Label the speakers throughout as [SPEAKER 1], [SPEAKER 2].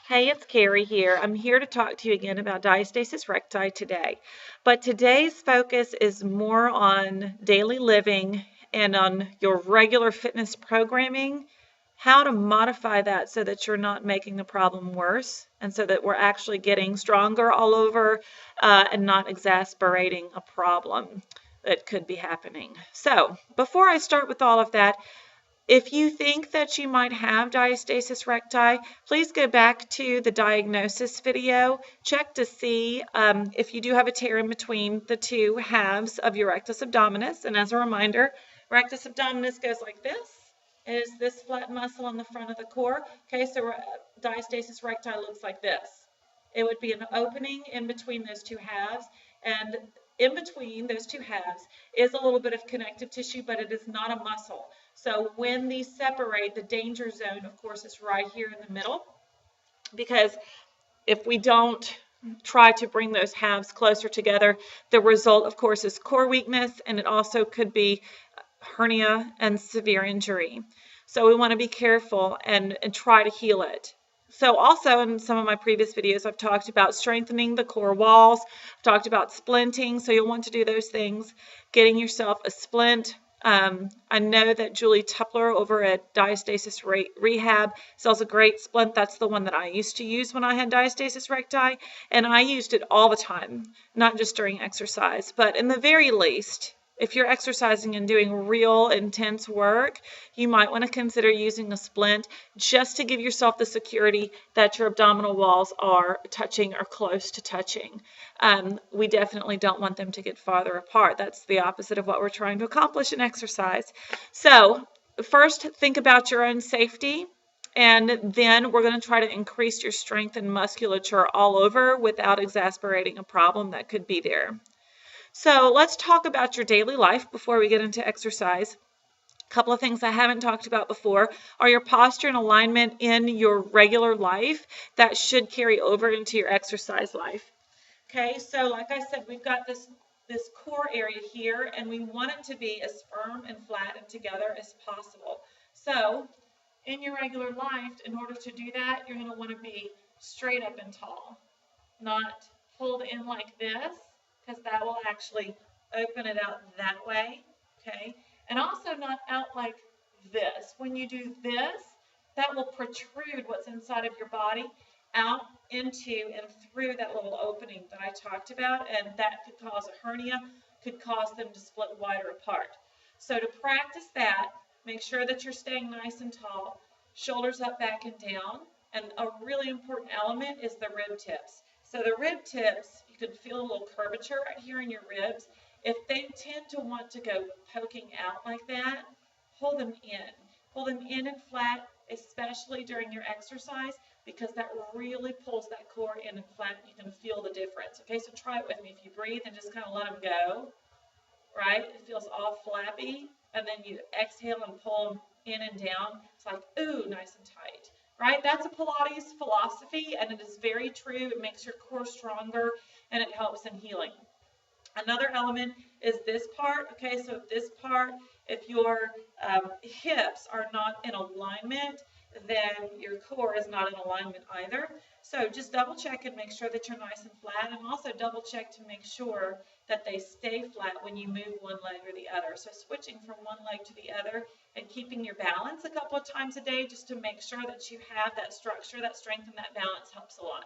[SPEAKER 1] Hey, it's Carrie here. I'm here to talk to you again about diastasis recti today. But today's focus is more on daily living and on your regular fitness programming, how to modify that so that you're not making the problem worse and so that we're actually getting stronger all over and not exasperating a problem that could be happening. So, before I start with all of that, if you think that you might have diastasis recti, please go back to the diagnosis video. Check to see if you do have a tear in between the two halves of your rectus abdominis. And as a reminder, rectus abdominis goes like this. It is this flat muscle on the front of the core. Okay, so diastasis recti looks like this. It would be an opening in between those two halves, and in between those two halves is a little bit of connective tissue, but it is not a muscle. So when these separate, the danger zone, of course, is right here in the middle, because if we don't try to bring those halves closer together, the result, of course, is core weakness, and it also could be hernia and severe injury. So we want to be careful and try to heal it. So also in some of my previous videos, I've talked about strengthening the core walls. I've talked about splinting, so you'll want to do those things. Getting yourself a splint. I know that Julie Tupler over at Diastasis Rehab sells a great splint. That's the one that I used to use when I had diastasis recti, and I used it all the time, not just during exercise. But in the very least, if you're exercising and doing real intense work, you might want to consider using a splint just to give yourself the security that your abdominal walls are touching or close to touching. We definitely don't want them to get farther apart. That's the opposite of what we're trying to accomplish in exercise. So first, think about your own safety. And then we're going to try to increase your strength and musculature all over without exasperating a problem that could be there. So let's talk about your daily life before we get into exercise. A couple of things I haven't talked about before are your posture and alignment in your regular life that should carry over into your exercise life. Okay, so like I said, we've got this core area here, and we want it to be as firm and flat and together as possible. So in your regular life, in order to do that, you're going to want to be straight up and tall, not pulled in like this, because that will actually open it out that way, okay? And also not out like this. When you do this, that will protrude what's inside of your body out into and through that little opening that I talked about, and that could cause a hernia, could cause them to split wider apart. So to practice that, make sure that you're staying nice and tall, shoulders up, back, and down. And a really important element is the rib tips. So the rib tips, you can feel a little curvature right here in your ribs. If they tend to want to go poking out like that, hold them in. Hold them in and flat, especially during your exercise, because that really pulls that core in and flat. You can feel the difference. Okay, so try it with me. If you breathe and just kind of let them go, right? It feels all flappy. And then you exhale and pull them in and down. It's like, ooh, nice and tight. Right? That's a Pilates philosophy, and it is very true. It makes your core stronger, and it helps in healing. Another element is this part. Okay, so this part, if your hips are not in alignment, then your core is not in alignment either. So just double check and make sure that you're nice and flat, and also double check to make sure that they stay flat when you move one leg or the other. So switching from one leg to the other and keeping your balance a couple of times a day just to make sure that you have that structure, that strength, and that balance helps a lot.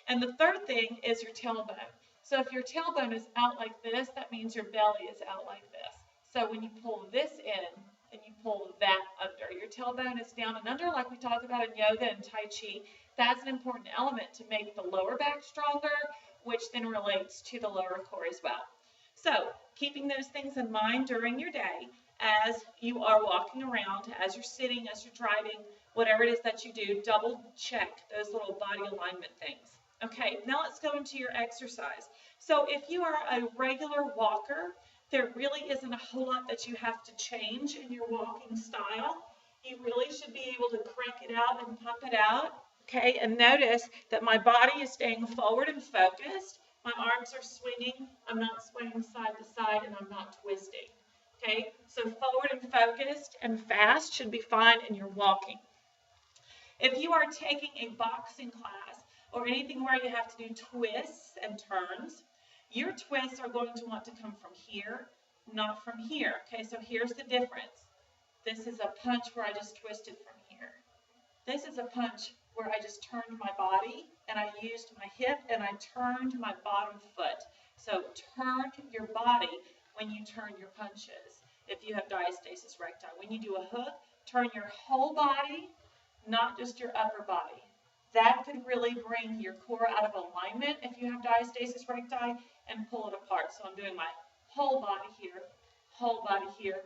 [SPEAKER 1] And the third thing is your tailbone. So if your tailbone is out like this, that means your belly is out like this. So when you pull this in and you pull that under, your tailbone is down and under like we talked about in yoga and Tai Chi. That's an important element to make the lower back stronger, which then relates to the lower core as well. So keeping those things in mind during your day as you are walking around, as you're sitting, as you're driving, whatever it is that you do, double check those little body alignment things. Okay, now let's go into your exercise. So if you are a regular walker, there really isn't a whole lot that you have to change in your walking style. You really should be able to crank it out and pump it out. Okay, and notice that my body is staying forward and focused. My arms are swinging. I'm not swinging side to side, and I'm not twisting. Okay, so forward and focused and fast should be fine in your walking. If you are taking a boxing class or anything where you have to do twists and turns, your twists are going to want to come from here, not from here. Okay, so here's the difference. This is a punch where I just twisted from here. This is a punch where I just turned my body and I used my hip and I turned my bottom foot. So turn your body when you turn your punches. If you have diastasis recti, when you do a hook, turn your whole body, not just your upper body. That could really bring your core out of alignment if you have diastasis recti and pull it apart. So I'm doing my whole body here,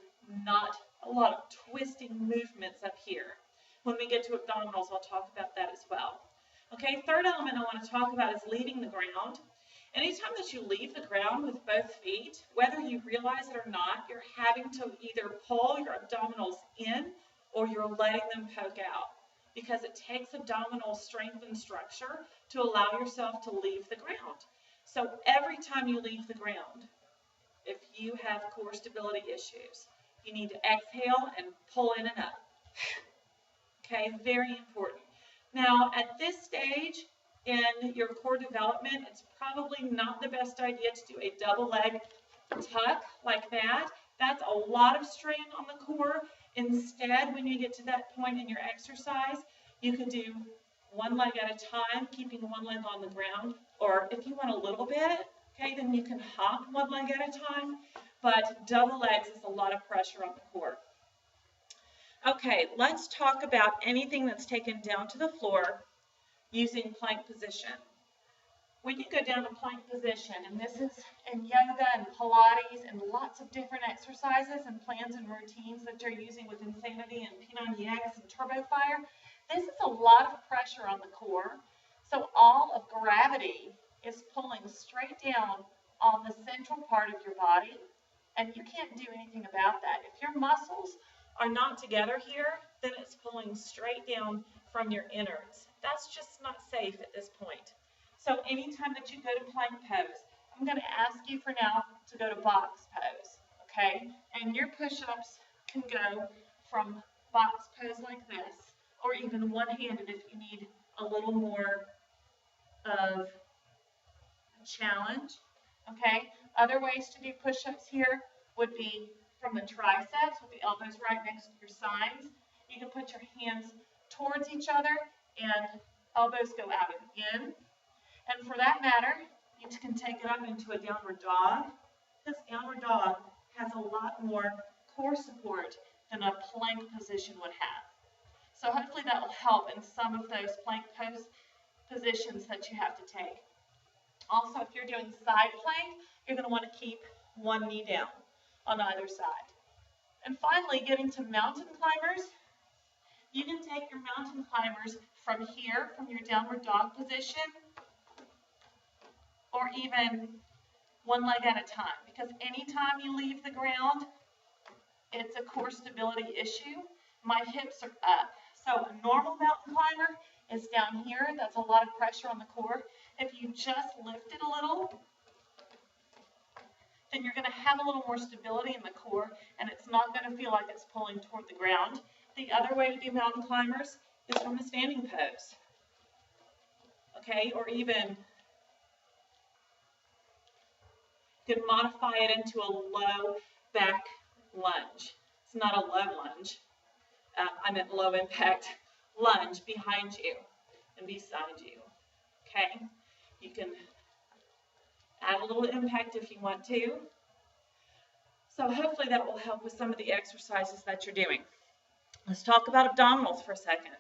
[SPEAKER 1] not a lot of twisting movements up here. When we get to abdominals, I'll talk about that as well. Okay, third element I want to talk about is leaving the ground. Anytime that you leave the ground with both feet, whether you realize it or not, you're having to either pull your abdominals in or you're letting them poke out, because it takes abdominal strength and structure to allow yourself to leave the ground. So every time you leave the ground, if you have core stability issues, you need to exhale and pull in and up. Okay, very important. Now, at this stage in your core development, it's probably not the best idea to do a double leg tuck like that. That's a lot of strain on the core. Instead, when you get to that point in your exercise, you could do one leg at a time, keeping one leg on the ground, or if you want a little bit, okay, then you can hop one leg at a time, but double legs is a lot of pressure on the core. Okay, let's talk about anything that's taken down to the floor using plank position. When you go down to plank position, and this is in yoga and Pilates and lots of different exercises and plans and routines that you're using with Insanity and P90X and Turbo Fire, this is a lot of pressure on the core. So all of gravity is pulling straight down on the central part of your body, and you can't do anything about that. If your muscles are not together here, then it's pulling straight down from your innards. That's just not safe at this point. So anytime that you go to plank pose, I'm going to ask you for now to go to box pose, okay? And your push-ups can go from box pose like this, or even one-handed if you need a little more of a challenge, okay? Other ways to do push-ups here would be from the triceps with the elbows right next to your sides. You can put your hands towards each other and elbows go out and in. And for that matter, you can take it up into a downward dog. This downward dog has a lot more core support than a plank position would have. So hopefully that will help in some of those plank pose positions that you have to take. Also, if you're doing side plank, you're going to want to keep one knee down on either side. And finally, getting to mountain climbers, you can take your mountain climbers from here, from your downward dog position, or even one leg at a time, because anytime you leave the ground, it's a core stability issue. My hips are up. So a normal mountain climber is down here. That's a lot of pressure on the core. If you just lift it a little, then you're going to have a little more stability in the core, and it's not going to feel like it's pulling toward the ground. The other way to do mountain climbers is from a standing pose, okay, or even you can modify it into a low back lunge. It's not a low lunge. I meant low impact lunge behind you and beside you, okay? You can add a little impact if you want to. So hopefully that will help with some of the exercises that you're doing. Let's talk about abdominals for a second.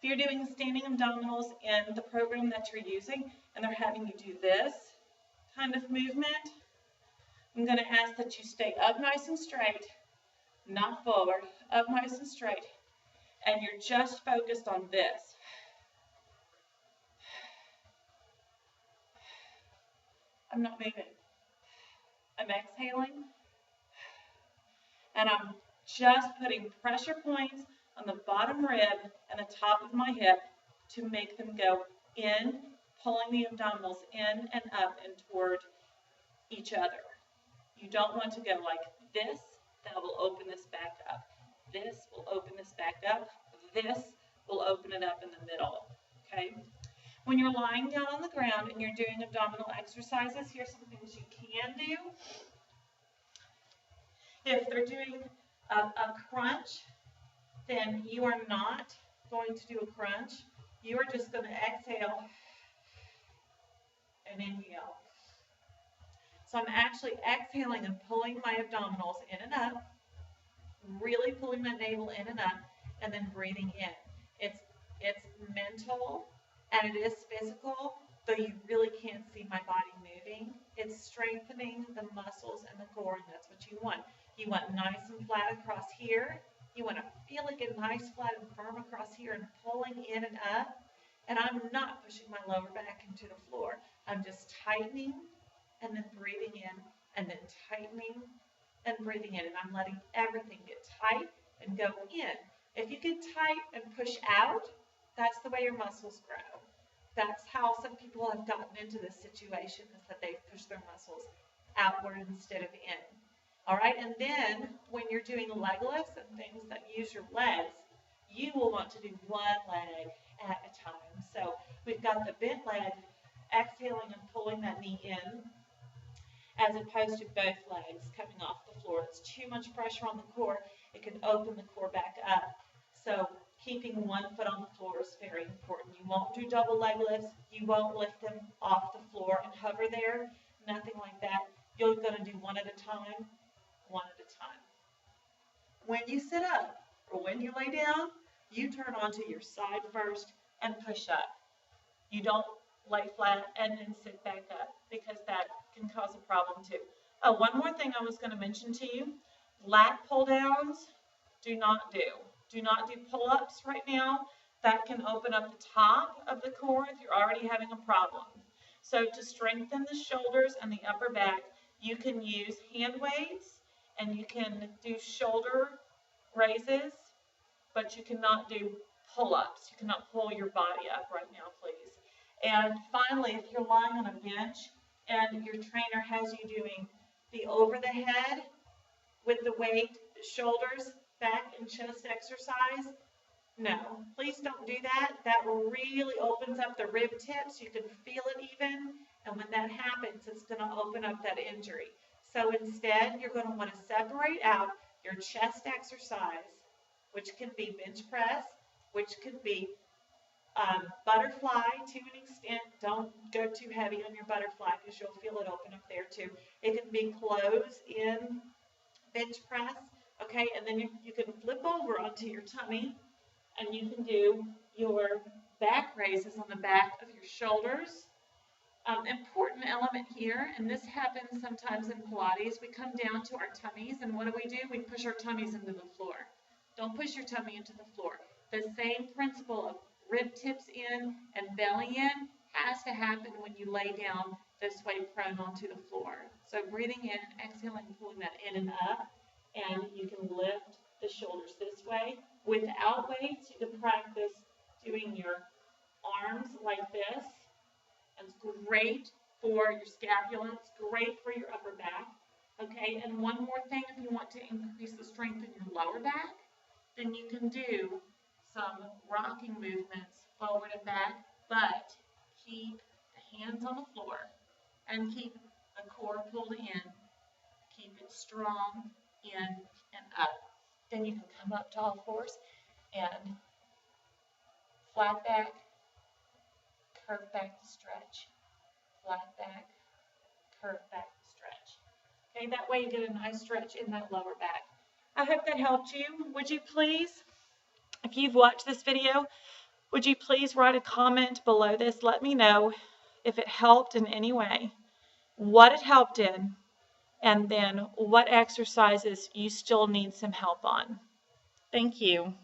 [SPEAKER 1] If you're doing standing abdominals in the program that you're using and they're having you do this kind of movement, I'm going to ask that you stay up nice and straight, not forward, up nice and straight, and you're just focused on this. I'm not moving. I'm exhaling, and I'm just putting pressure points on the bottom rib and the top of my hip to make them go in, pulling the abdominals in and up and toward each other. You don't want to go like this. That will open this back up. This will open this back up. This will open it up in the middle, okay? When you're lying down on the ground and you're doing abdominal exercises, here's some things you can do. If they're doing a crunch, then you are not going to do a crunch. You are just going to exhale and inhale. So I'm actually exhaling and pulling my abdominals in and up, really pulling that navel in and up, and then breathing in. It's mental and it is physical, though you really can't see my body moving. It's strengthening the muscles and the core, and that's what you want. You want nice and flat across here. You want to feel it get nice, flat, and firm across here and pulling in and up. And I'm not pushing my lower back into the floor. I'm just tightening and then breathing in and then tightening and breathing in. And I'm letting everything get tight and go in. If you get tight and push out, that's the way your muscles grow. That's how some people have gotten into this situation, is that they've pushed their muscles outward instead of in. All right, and then when you're doing leg lifts and things that use your legs, you will want to do one leg at a time. So we've got the bent leg, exhaling and pulling that knee in, as opposed to both legs coming off the floor. It's too much pressure on the core. It can open the core back up. So keeping one foot on the floor is very important. You won't do double leg lifts. You won't lift them off the floor and hover there. Nothing like that. You're going to do one at a time, one at a time. When you sit up or when you lay down, you turn onto your side first and push up. You don't lay flat and then sit back up, because that can cause a problem too. Oh, one more thing I was going to mention to you. Lat pull downs, do not do. Do not do pull-ups right now. That can open up the top of the core if you're already having a problem. So to strengthen the shoulders and the upper back, you can use hand weights and you can do shoulder raises, but you cannot do pull-ups. You cannot pull your body up right now, please. And finally, if you're lying on a bench and your trainer has you doing the over the head with the weight, shoulders, back, and chest exercise, no, please don't do that. That really opens up the rib tips. You can feel it even, and when that happens, it's going to open up that injury. So instead, you're going to want to separate out your chest exercise, which can be bench press, which could be butterfly to an extent. Don't go too heavy on your butterfly, because you'll feel it open up there too. It can be close in bench press, okay, and then you can flip over onto your tummy and you can do your back raises on the back of your shoulders. Important element here, and this happens sometimes in Pilates, we come down to our tummies, and what do? We push our tummies into the floor. Don't push your tummy into the floor. The same principle of rib tips in and belly in has to happen when you lay down this way prone onto the floor. So breathing in, exhaling, pulling that in and up, and you can lift the shoulders this way. Without weights, you can practice doing your arms like this. It's great for your scapula. It's great for your upper back. Okay, and one more thing, if you want to increase the strength in your lower back, then you can do some rocking movements forward and back, but keep the hands on the floor and keep the core pulled in. Keep it strong in and up. Then you can come up to all fours and flat back, curve back to stretch, flat back, curve back to stretch. Okay, that way you get a nice stretch in that lower back. I hope that helped you. Would you please, if you've watched this video, would you please write a comment below this? Let me know if it helped in any way, what it helped in, and then what exercises you still need some help on. Thank you.